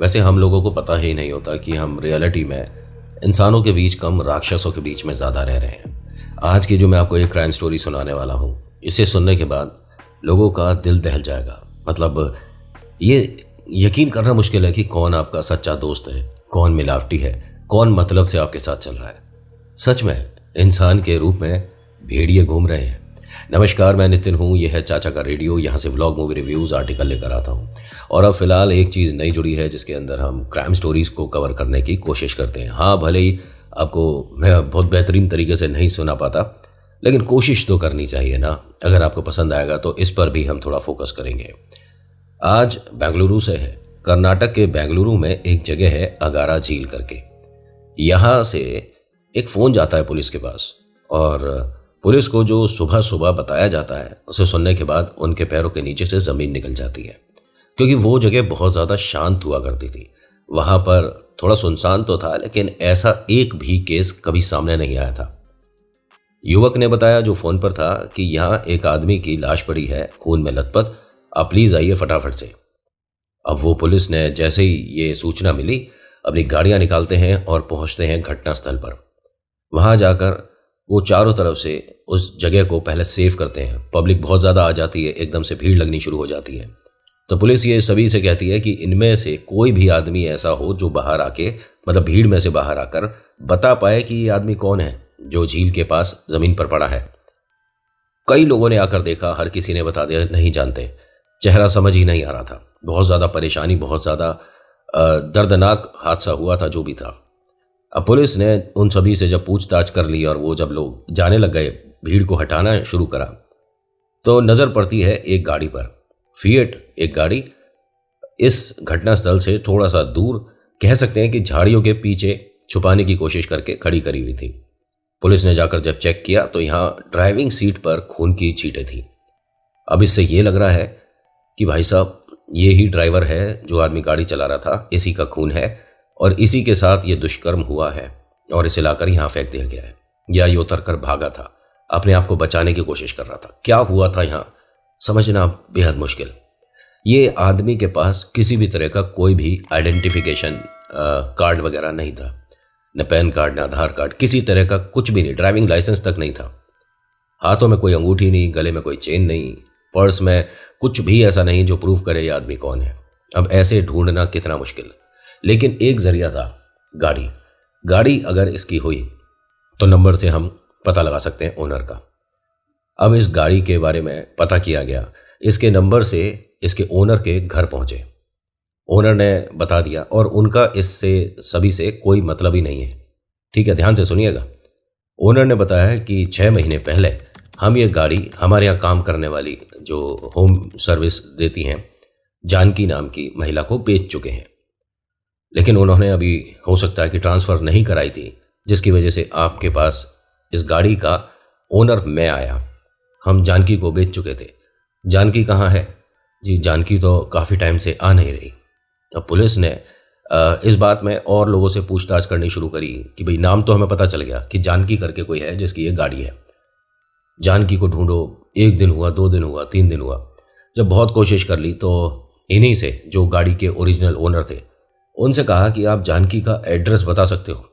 वैसे हम लोगों को पता ही नहीं होता कि हम रियलिटी में इंसानों के बीच कम राक्षसों के बीच में ज़्यादा रह रहे हैं। आज की जो मैं आपको एक क्राइम स्टोरी सुनाने वाला हूँ, इसे सुनने के बाद लोगों का दिल दहल जाएगा। मतलब ये यकीन करना मुश्किल है कि कौन आपका सच्चा दोस्त है, कौन मिलावटी है, कौन मतलब से आपके साथ चल रहा है। सच में इंसान के रूप में भेड़िए घूम रहे हैं। नमस्कार, मैं नितिन हूँ। यह है चाचा का रेडियो। यहाँ से व्लॉग, मूवी रिव्यूज़, आर्टिकल लेकर आता हूँ। और अब फिलहाल एक चीज़ नई जुड़ी है जिसके अंदर हम क्राइम स्टोरीज़ को कवर करने की कोशिश करते हैं। हाँ, भले ही आपको मैं बहुत बेहतरीन तरीके से नहीं सुना पाता, लेकिन कोशिश तो करनी चाहिए ना। अगर आपको पसंद आएगा तो इस पर भी हम थोड़ा फोकस करेंगे। आज बेंगलुरु से है। कर्नाटक के बेंगलुरु में एक जगह है अगारा झील करके। यहाँ से एक फ़ोन जाता है पुलिस के पास, और पुलिस को जो सुबह सुबह बताया जाता है उसे सुनने के बाद उनके पैरों के नीचे से ज़मीन निकल जाती है। क्योंकि वो जगह बहुत ज़्यादा शांत हुआ करती थी। वहाँ पर थोड़ा सुनसान तो था, लेकिन ऐसा एक भी केस कभी सामने नहीं आया था। युवक ने बताया जो फ़ोन पर था कि यहाँ एक आदमी की लाश पड़ी है, खून में लथपथ। आप प्लीज़ आइए फटाफट से। अब वो पुलिस ने जैसे ही ये सूचना मिली, अपनी गाड़ियाँ निकालते हैं और पहुँचते हैं घटनास्थल पर। वहाँ जाकर वो चारों तरफ से उस जगह को पहले सेव करते हैं। पब्लिक बहुत ज़्यादा आ जाती है, एकदम से भीड़ लगनी शुरू हो जाती है। तो पुलिस ये सभी से कहती है कि इनमें से कोई भी आदमी ऐसा हो जो बाहर आके, मतलब भीड़ में से बाहर आकर बता पाए कि ये आदमी कौन है जो झील के पास ज़मीन पर पड़ा है। कई लोगों ने आकर देखा, हर किसी ने बता दिया नहीं जानते। चेहरा समझ ही नहीं आ रहा था। बहुत ज़्यादा परेशानी, बहुत ज़्यादा दर्दनाक हादसा हुआ था जो भी था। अब पुलिस ने उन सभी से जब पूछताछ कर ली और वो जब लोग जाने लग गए, भीड़ को हटाना शुरू करा, तो नज़र पड़ती है एक गाड़ी पर। फिएट एक गाड़ी इस घटनास्थल से थोड़ा सा दूर, कह सकते हैं कि झाड़ियों के पीछे छुपाने की कोशिश करके खड़ी करी हुई थी। पुलिस ने जाकर जब चेक किया तो यहाँ ड्राइविंग सीट पर खून की छींटें थी। अब इससे ये लग रहा है कि भाई साहब, ये ही ड्राइवर है जो आदमी गाड़ी चला रहा था, इसी का खून है और इसी के साथ ये दुष्कर्म हुआ है और इसे लाकर यहाँ फेंक दिया गया है। या ये उतर कर भागा था, अपने आप को बचाने की कोशिश कर रहा था। क्या हुआ था यहाँ समझना बेहद मुश्किल। ये आदमी के पास किसी भी तरह का कोई भी आइडेंटिफिकेशन कार्ड वगैरह नहीं था, न पैन कार्ड, न आधार कार्ड, किसी तरह का कुछ भी नहीं। ड्राइविंग लाइसेंस तक नहीं था। हाथों में कोई अंगूठी नहीं, गले में कोई चेन नहीं, पर्स में कुछ भी ऐसा नहीं जो प्रूव करे ये आदमी कौन है। अब ऐसे ढूंढना कितना मुश्किल। लेकिन एक जरिया था, गाड़ी अगर इसकी हुई तो नंबर से हम पता लगा सकते हैं ओनर का। अब इस गाड़ी के बारे में पता किया गया, इसके नंबर से इसके ओनर के घर पहुंचे। ओनर ने बता दिया और उनका इससे सभी से कोई मतलब ही नहीं है। ठीक है, ध्यान से सुनिएगा। ओनर ने बताया कि 6 महीने पहले हम ये गाड़ी हमारे यहाँ काम करने वाली जो होम सर्विस देती हैं, जानकी नाम की महिला को बेच चुके हैं। लेकिन उन्होंने अभी हो सकता है कि ट्रांसफ़र नहीं कराई थी, जिसकी वजह से आपके पास इस गाड़ी का ओनर मैं आया। हम जानकी को बेच चुके थे। जानकी कहाँ है जी? जानकी तो काफ़ी टाइम से आ नहीं रही। अब पुलिस ने इस बात में और लोगों से पूछताछ करनी शुरू करी कि भाई नाम तो हमें पता चल गया कि जानकी करके कोई है जिसकी ये गाड़ी है। जानकी को ढूंढो। 1 दिन हुआ, 2 दिन हुआ, 3 दिन हुआ। जब बहुत कोशिश कर ली तो इन्हीं से, जो गाड़ी के ओरिजिनल ओनर थे, उनसे कहा कि आप जानकी का एड्रेस बता सकते हो।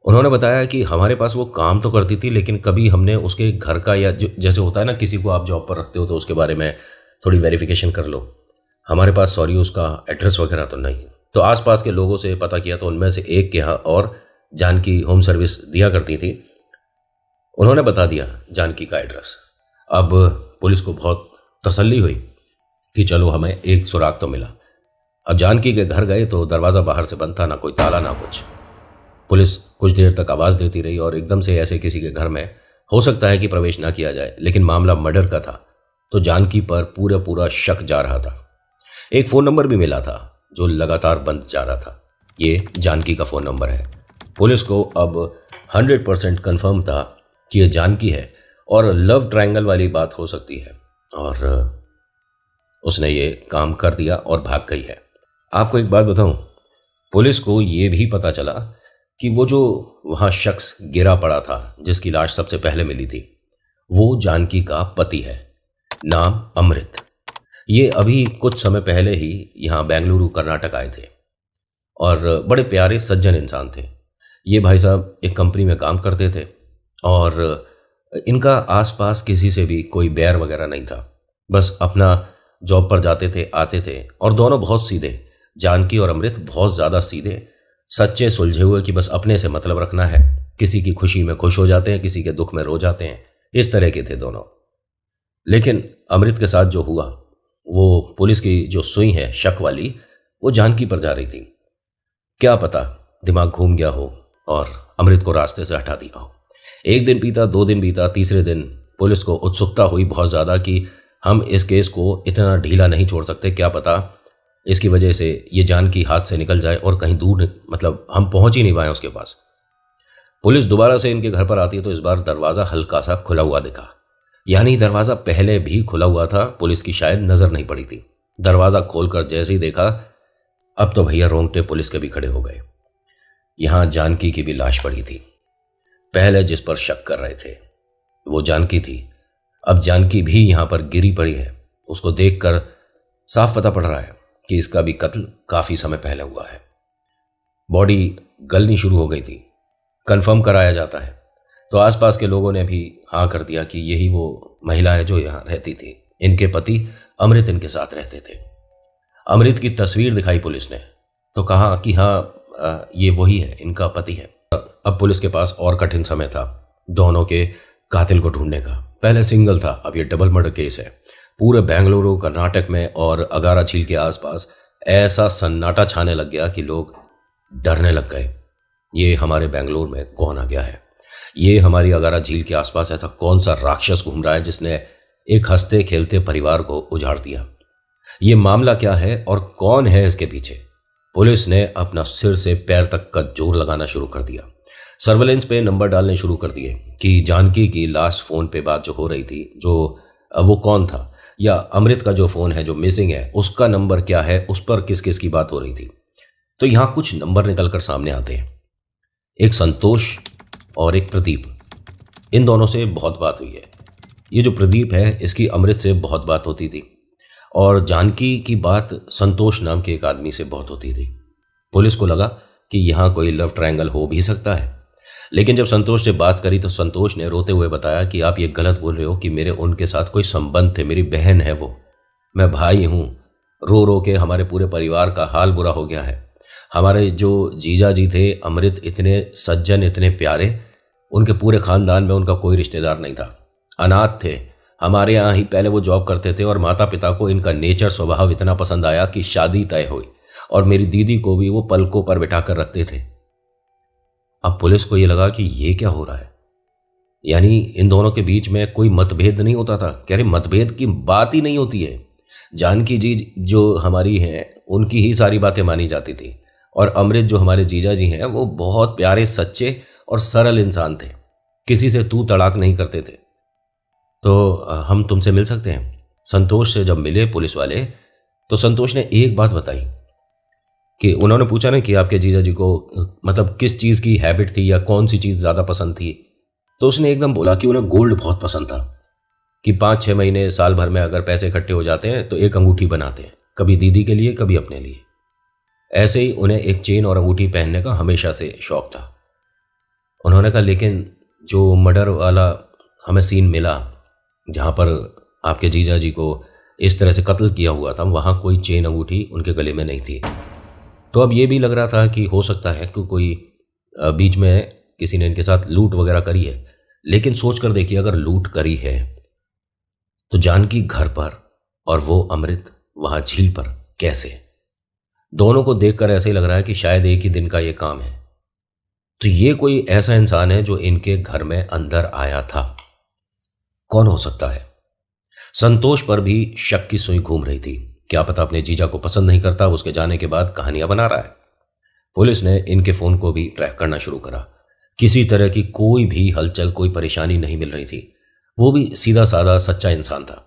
उन्होंने बताया कि हमारे पास वो काम तो करती थी, लेकिन कभी हमने उसके घर का, या जैसे होता है ना, किसी को आप जॉब पर रखते हो तो उसके बारे में थोड़ी वेरिफिकेशन कर लो, हमारे पास सॉरी उसका एड्रेस वगैरह तो नहीं। तो आसपास के लोगों से पता किया तो उनमें से एक के यहाँ और जानकी होम सर्विस दिया करती थी, उन्होंने बता दिया जानकी का एड्रेस। अब पुलिस को बहुत तसल्ली हुई कि चलो हमें एक सुराग तो मिला। अब जानकी के घर गए तो दरवाज़ा बाहर से बंद था, ना कोई ताला ना कुछ। पुलिस कुछ देर तक आवाज़ देती रही और एकदम से ऐसे किसी के घर में हो सकता है कि प्रवेश ना किया जाए, लेकिन मामला मर्डर का था तो जानकी पर पूरा शक जा रहा था। एक फ़ोन नंबर भी मिला था जो लगातार बंद जा रहा था। ये जानकी का फ़ोन नंबर है। पुलिस को अब 100% कन्फर्म था कि ये जानकी है और लव ट्रायंगल वाली बात हो सकती है, और उसने ये काम कर दिया और भाग गई है। आपको एक बात बताऊं, पुलिस को ये भी पता चला कि वो जो वहाँ शख्स गिरा पड़ा था, जिसकी लाश सबसे पहले मिली थी, वो जानकी का पति है, नाम अमृत। ये अभी कुछ समय पहले ही यहाँ बेंगलुरु कर्नाटक आए थे। और बड़े प्यारे सज्जन इंसान थे। ये भाई साहब एक कंपनी में काम करते थे और इनका आसपास किसी से भी कोई बैर वगैरह नहीं था। बस अपना जॉब पर जाते थे, आते थे, और दोनों बहुत सीधे, जानकी और अमृत बहुत ज़्यादा सीधे, सच्चे, सुलझे हुए कि बस अपने से मतलब रखना है। किसी की खुशी में खुश हो जाते हैं, किसी के दुख में रो जाते हैं, इस तरह के थे दोनों। लेकिन अमृत के साथ जो हुआ, वो पुलिस की जो सुई है शक वाली, वो जानकी पर जा रही थी। क्या पता दिमाग घूम गया हो और अमृत को रास्ते से हटा दिया हो। एक दिन बीता, 2 दिन बीता, तीसरे दिन पुलिस को उत्सुकता हुई बहुत ज़्यादा कि हम इस केस को इतना ढीला नहीं छोड़ सकते, क्या पता इसकी वजह से ये जानकी हाथ से निकल जाए और कहीं दूर, मतलब हम पहुंच ही नहीं पाए उसके पास। पुलिस दोबारा से इनके घर पर आती है तो इस बार दरवाज़ा हल्का सा खुला हुआ दिखा, यानी दरवाज़ा पहले भी खुला हुआ था, पुलिस की शायद नज़र नहीं पड़ी थी। दरवाज़ा खोलकर जैसे ही देखा, अब तो भैया रोंगटे पुलिस के भी खड़े हो गए। यहाँ जानकी की भी लाश पड़ी थी। पहले जिस पर शक कर रहे थे वो जानकी थी, अब जानकी भी यहाँ पर गिरी पड़ी है। उसको देखकर साफ पता पड़ रहा है कि इसका भी कत्ल काफ़ी समय पहले हुआ है। बॉडी गलनी शुरू हो गई थी, कंफर्म कराया जाता है तो आसपास के लोगों ने भी हाँ कर दिया कि यही वो महिला है जो यहाँ रहती थी। इनके पति अमृत इनके साथ रहते थे। अमृत की तस्वीर दिखाई पुलिस ने तो कहा कि हाँ, ये वही है, इनका पति है। अब पुलिस के पास और कठिन समय था दोनों के कातिल को ढूंढने का। पहले सिंगल था, अब ये डबल मर्डर केस है। पूरे बेंगलुरु, कर्नाटक में और अगारा झील के आसपास ऐसा सन्नाटा छाने लग गया कि लोग डरने लग गए। ये हमारे बेंगलुरु में कौन आ गया है? ये हमारी अगारा झील के आसपास ऐसा कौन सा राक्षस घूम रहा है जिसने एक हंसते खेलते परिवार को उजाड़ दिया? ये मामला क्या है और कौन है इसके पीछे? पुलिस ने अपना सिर से पैर तक का जोर लगाना शुरू कर दिया। सर्वेलेंस पे नंबर डालने शुरू कर दिए कि जानकी की लास्ट फोन पे बात जो हो रही थी, जो वो कौन था, या अमृत का जो फोन है जो मिसिंग है उसका नंबर क्या है, उस पर किस किस की बात हो रही थी। तो यहाँ कुछ नंबर निकलकर सामने आते हैं। एक संतोष और एक प्रदीप, इन दोनों से बहुत बात हुई है। ये जो प्रदीप है इसकी अमृत से बहुत बात होती थी और जानकी की बात संतोष नाम के एक आदमी से बहुत होती थी। पुलिस को लगा कि यहाँ कोई लव ट्रायंगल हो भी सकता है, लेकिन जब संतोष से बात करी तो संतोष ने रोते हुए बताया कि आप ये गलत बोल रहे हो कि मेरे उनके साथ कोई संबंध थे, मेरी बहन है वो, मैं भाई हूँ। रो रो के हमारे पूरे परिवार का हाल बुरा हो गया है। हमारे जो जीजा जी थे अमृत, इतने सज्जन, इतने प्यारे, उनके पूरे खानदान में उनका कोई रिश्तेदार नहीं था, अनाथ थे। हमारे यहाँ ही पहले वो जॉब करते थे और माता पिता को इनका नेचर, स्वभाव इतना पसंद आया कि शादी तय हुई और मेरी दीदी को भी वो पलकों पर बिठा कर रखते थे। अब पुलिस को ये लगा कि ये क्या हो रहा है, यानी इन दोनों के बीच में कोई मतभेद नहीं होता था। कह रहे मतभेद की बात ही नहीं होती है। जानकी जी जो हमारी हैं उनकी ही सारी बातें मानी जाती थी और अमृत जो हमारे जीजा जी हैं वो बहुत प्यारे, सच्चे और सरल इंसान थे, किसी से तू तड़ाक नहीं करते थे। तो हम तुमसे मिल सकते हैं? संतोष से जब मिले पुलिस वाले तो संतोष ने एक बात बताई कि उन्होंने पूछा ना कि आपके जीजा जी को मतलब किस चीज़ की हैबिट थी या कौन सी चीज़ ज़्यादा पसंद थी, तो उसने एकदम बोला कि उन्हें गोल्ड बहुत पसंद था, कि 5-6 महीने, साल भर में अगर पैसे इकट्ठे हो जाते हैं तो एक अंगूठी बनाते हैं, कभी दीदी के लिए कभी अपने लिए। ऐसे ही उन्हें एक चेन और अंगूठी पहनने का हमेशा से शौक था। उन्होंने कहा लेकिन जो मर्डर वाला हमें सीन मिला जहाँ पर आपके जीजा जी को इस तरह से कत्ल किया हुआ था, वहाँ कोई चेन अंगूठी उनके गले में नहीं थी। तो अब ये भी लग रहा था कि हो सकता है कि कोई बीच में किसी ने इनके साथ लूट वगैरह करी है। लेकिन सोच कर देखिए, अगर लूट करी है तो जानकी घर पर और वो अमृत वहाँ झील पर कैसे? दोनों को देखकर ऐसे ही लग रहा है कि शायद एक ही दिन का ये काम है। तो ये कोई ऐसा इंसान है जो इनके घर में अंदर आया था। कौन हो सकता है? संतोष पर भी शक की सुई घूम रही थी। क्या पता अपने जीजा को पसंद नहीं करता, उसके जाने के बाद कहानियां बना रहा है। पुलिस ने इनके फोन को भी ट्रैक करना शुरू करा। किसी तरह की कोई भी हलचल, कोई परेशानी नहीं मिल रही थी। वो भी सीधा साधा सच्चा इंसान था।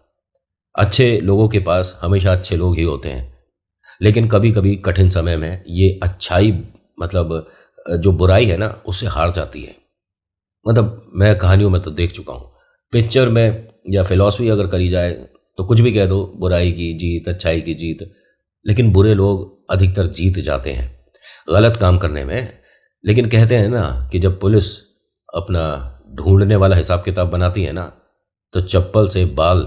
अच्छे लोगों के पास हमेशा अच्छे लोग ही होते हैं, लेकिन कभी कभी कठिन समय में ये अच्छाई, मतलब जो बुराई है ना, उससे हार जाती है। मतलब मैं कहानियों में तो देख चुका हूँ, पिक्चर में या फिलॉसफी अगर करी जाए तो कुछ भी कह दो, बुराई की जीत, अच्छाई की जीत, लेकिन बुरे लोग अधिकतर जीत जाते हैं। गलत काम करने में। लेकिन कहते हैं ना कि जब पुलिस अपना ढूंढने वाला हिसाब किताब बनाती है ना, तो चप्पल से बाल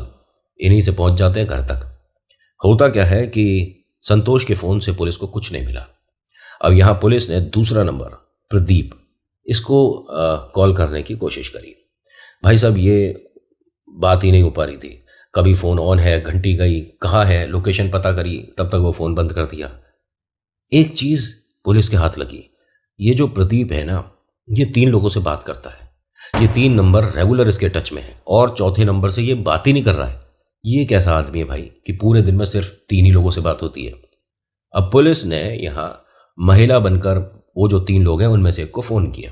इन्हीं से पहुंच जाते हैं घर तक। होता क्या है कि संतोष के फ़ोन से पुलिस को कुछ नहीं मिला। अब यहाँ पुलिस ने दूसरा नंबर प्रदीप, इसको कॉल करने की कोशिश करी। भाई साहब ये बात ही नहीं हो पा रही थी। कभी फ़ोन ऑन है, घंटी गई, कहाँ है, लोकेशन पता करी, तब तक वो फ़ोन बंद कर दिया। एक चीज़ पुलिस के हाथ लगी, ये जो प्रदीप है ना, ये 3 लोगों से बात करता है। ये 3 नंबर रेगुलर इसके टच में है और चौथे नंबर से ये बात ही नहीं कर रहा है। ये कैसा आदमी है भाई कि पूरे दिन में सिर्फ 3 ही लोगों से बात होती है। अब पुलिस ने यहाँ महिला बनकर वो जो 3 लोग हैं उनमें से एक को फ़ोन किया,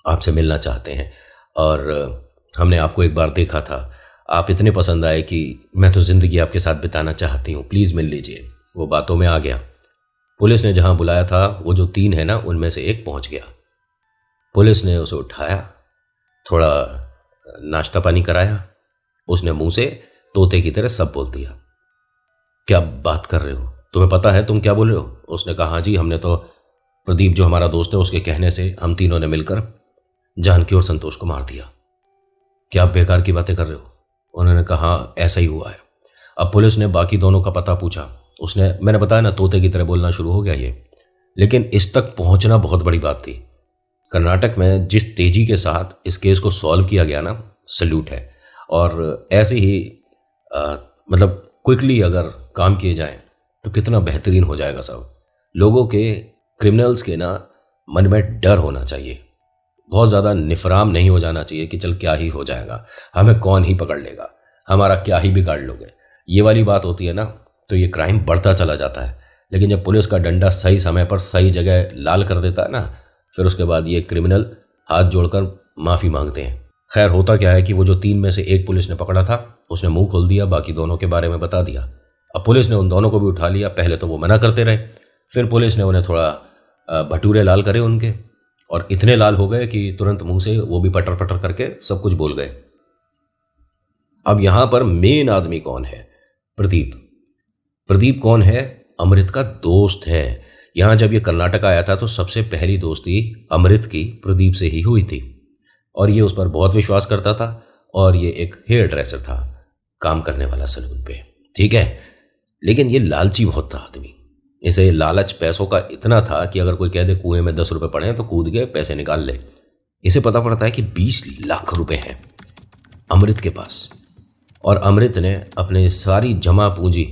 आपसे मिलना चाहते हैं और हमने आपको एक बार देखा था, आप इतने पसंद आए कि मैं तो ज़िंदगी आपके साथ बिताना चाहती हूँ, प्लीज़ मिल लीजिए। वो बातों में आ गया। पुलिस ने जहाँ बुलाया था वो जो 3 है ना, उनमें से एक पहुँच गया। पुलिस ने उसे उठाया, थोड़ा नाश्ता पानी कराया। उसने मुंह से तोते की तरह सब बोल दिया। क्या बात कर रहे हो, तुम्हें पता है तुम क्या बोल रहे हो? उसने कहा, हाँ जी, हमने तो प्रदीप जो हमारा दोस्त है उसके कहने से हम तीनों ने मिलकर जानकी और संतोष को मार दिया। क्या आप बेकार की बातें कर रहे हो? उन्होंने कहा, ऐसा ही हुआ है। अब पुलिस ने बाकी दोनों का पता पूछा। मैंने बताया ना, तोते की तरह बोलना शुरू हो गया ये। लेकिन इस तक पहुंचना बहुत बड़ी बात थी। कर्नाटक में जिस तेजी के साथ इस केस को सॉल्व किया गया ना, सल्यूट है। और ऐसे ही मतलब क्विकली अगर काम किए जाए तो कितना बेहतरीन हो जाएगा सब। लोगों के, क्रिमिनल्स के ना मन में डर होना चाहिए, बहुत ज़्यादा निफराम नहीं हो जाना चाहिए कि चल क्या ही हो जाएगा, हमें कौन ही पकड़ लेगा, हमारा क्या ही बिगाड़ लोगे। ये वाली बात होती है ना, तो ये क्राइम बढ़ता चला जाता है। लेकिन जब पुलिस का डंडा सही समय पर सही जगह लाल कर देता है ना, फिर उसके बाद ये क्रिमिनल हाथ जोड़कर माफ़ी मांगते हैं। खैर होता क्या है कि वो जो 3 में से एक पुलिस ने पकड़ा था उसने मुंह खोल दिया, बाकी दोनों के बारे में बता दिया। अब पुलिस ने उन दोनों को भी उठा लिया। पहले तो वो मना करते रहे, फिर पुलिस ने उन्हें थोड़ा भटूरे लाल करे उनके, और इतने लाल हो गए कि तुरंत मुंह से वो भी पटर पटर करके सब कुछ बोल गए। अब यहां पर मेन आदमी कौन है? प्रदीप। प्रदीप कौन है? अमृत का दोस्त है। यहां जब ये कर्नाटक आया था तो सबसे पहली दोस्ती अमृत की प्रदीप से ही हुई थी और ये उस पर बहुत विश्वास करता था। और ये एक हेयर ड्रेसर था, काम करने वाला सलून पे, ठीक है। लेकिन ये लालची बहुत था आदमी। इसे लालच पैसों का इतना था कि अगर कोई कह दे कुएं में 10 रुपए पड़े हैं तो कूद के पैसे निकाल ले। इसे पता पड़ता है कि 20 लाख रुपए हैं अमृत के पास, और अमृत ने अपने सारी जमा पूंजी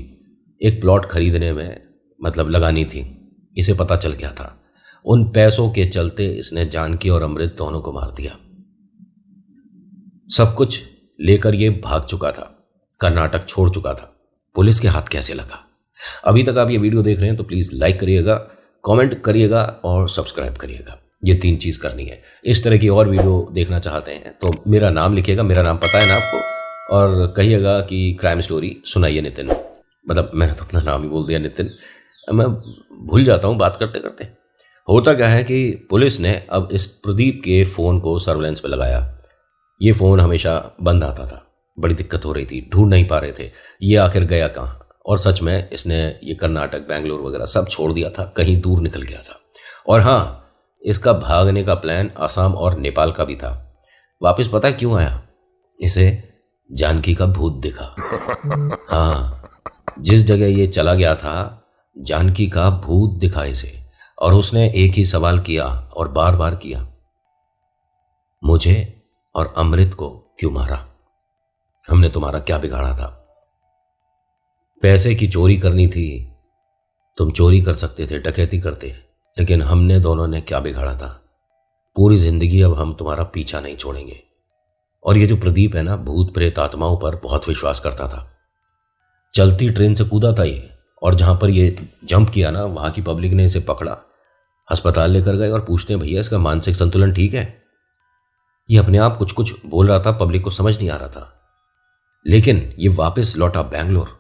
एक प्लॉट खरीदने में मतलब लगानी थी। इसे पता चल गया था। उन पैसों के चलते इसने जानकी और अमृत दोनों को मार दिया। सब कुछ लेकर ये भाग चुका था, कर्नाटक छोड़ चुका था। पुलिस के हाथ कैसे लगा? अभी तक आप ये वीडियो देख रहे हैं तो प्लीज़ लाइक करिएगा, कमेंट करिएगा और सब्सक्राइब करिएगा। ये 3 चीज़ करनी है। इस तरह की और वीडियो देखना चाहते हैं तो मेरा नाम लिखिएगा, मेरा नाम पता है ना आपको, और कहिएगा कि क्राइम स्टोरी सुनाइए नितिन। मतलब मैंने तो अपना नाम ही बोल दिया नितिन, मैं भूल जाता हूँ बात करते करते। होता क्या है कि पुलिस ने अब इस प्रदीप के फ़ोन को सर्वेलेंस पे लगाया। ये फ़ोन हमेशा बंद आता था, बड़ी दिक्कत हो रही थी, ढूंढ नहीं पा रहे थे ये आखिर गया कहाँ। और सच में इसने ये कर्नाटक, बेंगलोर वगैरह सब छोड़ दिया था, कहीं दूर निकल गया था। और हाँ, इसका भागने का प्लान असम और नेपाल का भी था। वापस पता है क्यों आया? इसे जानकी का भूत दिखा। हाँ, जिस जगह ये चला गया था जानकी का भूत दिखा इसे, और उसने एक ही सवाल किया और बार बार किया, मुझे और अमृत को क्यों मारा? हमने तुम्हारा क्या बिगाड़ा था? पैसे की चोरी करनी थी, तुम चोरी कर सकते थे, डकैती करते, लेकिन हमने दोनों ने क्या बिगाड़ा था? पूरी जिंदगी अब हम तुम्हारा पीछा नहीं छोड़ेंगे। और ये जो प्रदीप है ना, भूत प्रेत आत्माओं पर बहुत विश्वास करता था। चलती ट्रेन से कूदा था ये, और जहां पर ये जंप किया ना, वहां की पब्लिक ने इसे पकड़ा, अस्पताल लेकर गए और पूछते हैं, भैया इसका मानसिक संतुलन ठीक है? ये अपने आप कुछ कुछ बोल रहा था, पब्लिक को समझ नहीं आ रहा था। लेकिन ये वापस लौटा बेंगलोर।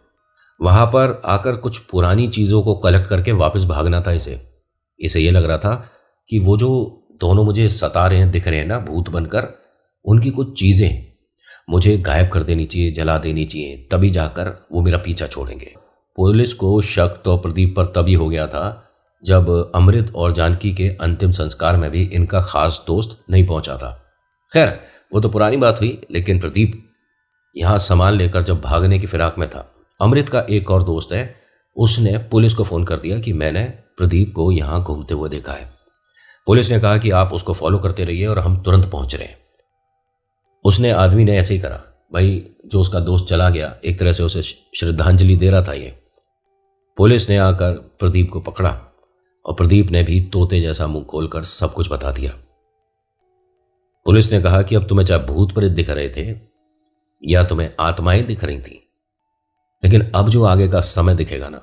वहां पर आकर कुछ पुरानी चीजों को कलेक्ट करके वापस भागना था इसे ये लग रहा था कि वो जो दोनों मुझे सता रहे हैं, दिख रहे हैं ना भूत बनकर, उनकी कुछ चीजें मुझे गायब कर देनी चाहिए, जला देनी चाहिए, तभी जाकर वो मेरा पीछा छोड़ेंगे। पुलिस को शक तो प्रदीप पर तभी हो गया था जब अमृत और जानकी के अंतिम संस्कार में भी इनका खास दोस्त नहीं पहुंचा था। खैर, वो तो पुरानी बात हुई, लेकिन प्रदीप यहाँ सामान लेकर जब भागने की फिराक में था, अमृत का एक और दोस्त है, उसने पुलिस को फ़ोन कर दिया कि मैंने प्रदीप को यहाँ घूमते हुए देखा है। पुलिस ने कहा कि आप उसको फॉलो करते रहिए और हम तुरंत पहुंच रहे हैं। उसने आदमी ने ऐसे ही करा। भाई, जो उसका दोस्त चला गया, एक तरह से उसे श्रद्धांजलि दे रहा था ये। पुलिस ने आकर प्रदीप को पकड़ा और प्रदीप ने भी तोते जैसा मुंह खोलकर सब कुछ बता दिया। पुलिस ने कहा कि अब तुम्हें चाहे भूत प्रेत दिख रहे थे या तुम्हें आत्माएं दिख रही थी, लेकिन अब जो आगे का समय दिखेगा ना,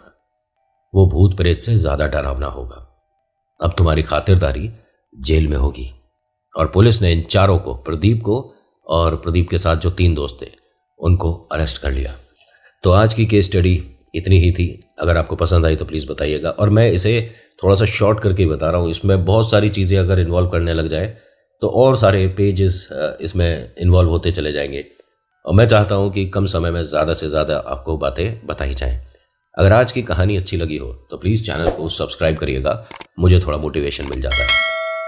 वो भूत प्रेत से ज्यादा डरावना होगा। अब तुम्हारी खातिरदारी जेल में होगी। और पुलिस ने इन चारों को, प्रदीप को और प्रदीप के साथ जो 3 दोस्त थे, उनको अरेस्ट कर लिया। तो आज की केस स्टडी इतनी ही थी। अगर आपको पसंद आई तो प्लीज़ बताइएगा। और मैं इसे थोड़ा सा शॉर्ट करके ही बता रहा हूँ। इसमें बहुत सारी चीज़ें अगर इन्वॉल्व करने लग जाए तो और सारे पेजेस इसमें इन्वॉल्व होते चले जाएंगे, और मैं चाहता हूँ कि कम समय में ज़्यादा से ज़्यादा आपको बातें बताई जाएं। अगर आज की कहानी अच्छी लगी हो तो प्लीज़ चैनल को सब्सक्राइब करिएगा, मुझे थोड़ा मोटिवेशन मिल जाता है।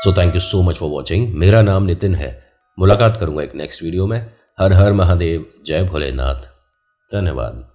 So thank you so much for watching. मेरा नाम नितिन है। मुलाकात करूँगा एक नेक्स्ट वीडियो में। हर हर महादेव, जय भोलेनाथ, धन्यवाद।